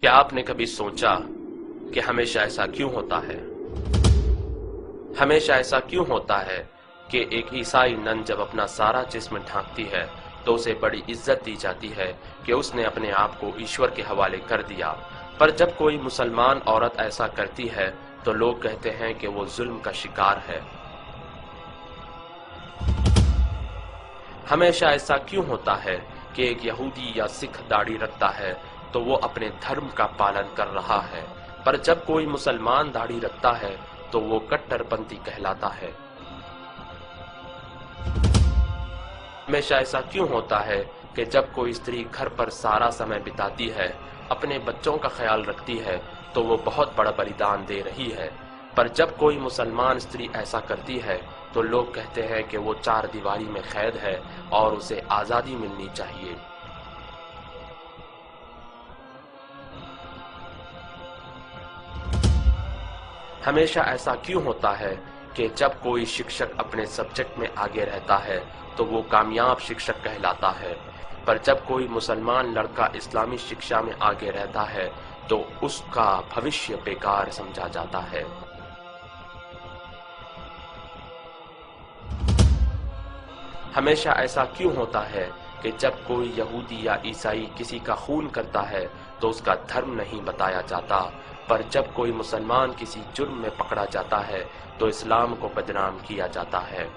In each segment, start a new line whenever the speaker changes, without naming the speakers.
क्या आपने कभी सोचा कि हमेशा ऐसा क्यों होता है? हमेशा ऐसा क्यों होता है कि एक ईसाई नन जब अपना सारा जिस्म ढांकती है तो उसे बड़ी इज्जत दी जाती है कि उसने अपने आप को ईश्वर के हवाले कर दिया, पर जब कोई मुसलमान औरत ऐसा करती है तो लोग कहते हैं कि वो जुल्म का शिकार है। हमेशा ऐसा क्यों होता है कि एक यहूदी या सिख दाढ़ी रखता है तो वो अपने धर्म का पालन कर रहा है, पर जब कोई मुसलमान दाढ़ी रखता है तो वो कट्टरपंथी कहलाता है। हमेशा ऐसा क्यों होता है कि जब कोई स्त्री घर पर सारा समय बिताती है, अपने बच्चों का ख्याल रखती है, तो वो बहुत बड़ा बलिदान दे रही है, पर जब कोई मुसलमान स्त्री ऐसा करती है तो लोग कहते हैं कि वो चार दीवारी में कैद है और उसे आजादी मिलनी चाहिए। हमेशा ऐसा क्यों होता है कि जब कोई शिक्षक अपने सब्जेक्ट में आगे रहता है तो वो कामयाब शिक्षक कहलाता है, पर जब कोई मुसलमान लड़का इस्लामी शिक्षा में आगे रहता है तो उसका भविष्य बेकार समझा जाता है। हमेशा ऐसा क्यों होता है कि जब कोई यहूदी या ईसाई किसी का खून करता है तो उसका धर्म नहीं बताया जाता, पर जब कोई मुसलमान किसी जुर्म में पकड़ा जाता है तो इस्लाम को बदनाम किया जाता है।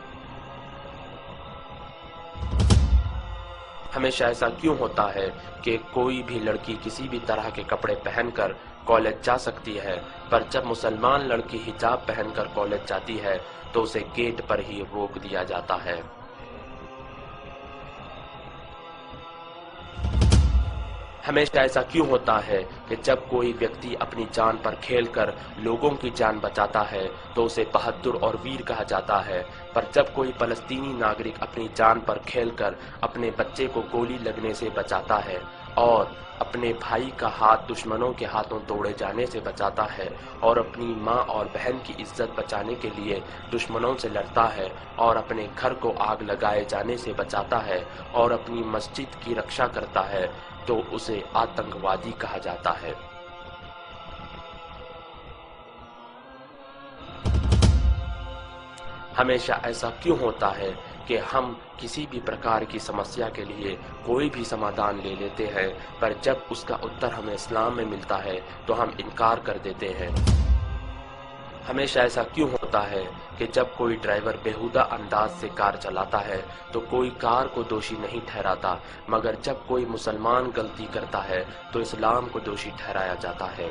हमेशा ऐसा क्यों होता है कि कोई भी लड़की किसी भी तरह के कपड़े पहनकर कॉलेज जा सकती है, पर जब मुसलमान लड़की हिजाब पहनकर कॉलेज जाती है तो उसे गेट पर ही रोक दिया जाता है। हमेशा ऐसा क्यों होता है कि जब कोई व्यक्ति अपनी जान पर खेलकर लोगों की जान बचाता है तो उसे बहादुर और वीर कहा जाता है, पर जब कोई फलस्तीनी नागरिक अपनी जान पर खेलकर अपने बच्चे को गोली लगने से बचाता है और अपने भाई का हाथ दुश्मनों के हाथों तोड़े जाने से बचाता है और अपनी माँ और बहन की इज्जत बचाने के लिए दुश्मनों से लड़ता है और अपने घर को आग लगाए जाने से बचाता है और अपनी मस्जिद की रक्षा करता है, तो उसे आतंकवादी कहा जाता है। हमेशा ऐसा क्यों होता है कि हम किसी भी प्रकार की समस्या के लिए कोई भी समाधान ले लेते हैं, पर जब उसका उत्तर हमें इस्लाम में मिलता है तो हम इनकार कर देते हैं। हमेशा ऐसा क्यों होता है कि जब कोई ड्राइवर बेहुदा अंदाज से कार चलाता है तो कोई कार को दोषी नहीं ठहराता, मगर जब कोई मुसलमान गलती करता है तो इस्लाम को दोषी ठहराया जाता है।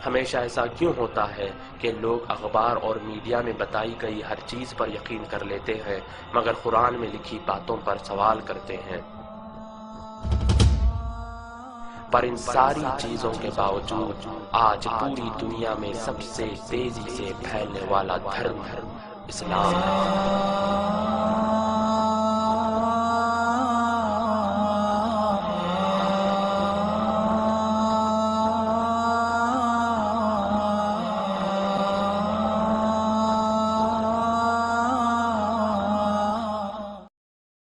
हमेशा ऐसा क्यों होता है कि लोग अखबार और मीडिया में बताई गई हर चीज पर यकीन कर लेते हैं, मगर कुरान में लिखी बातों पर सवाल करते हैं। पर इन सारी चीजों के बावजूद आज पूरी दुनिया में सबसे तेजी से फैलने वाला धर्म इस्लाम है।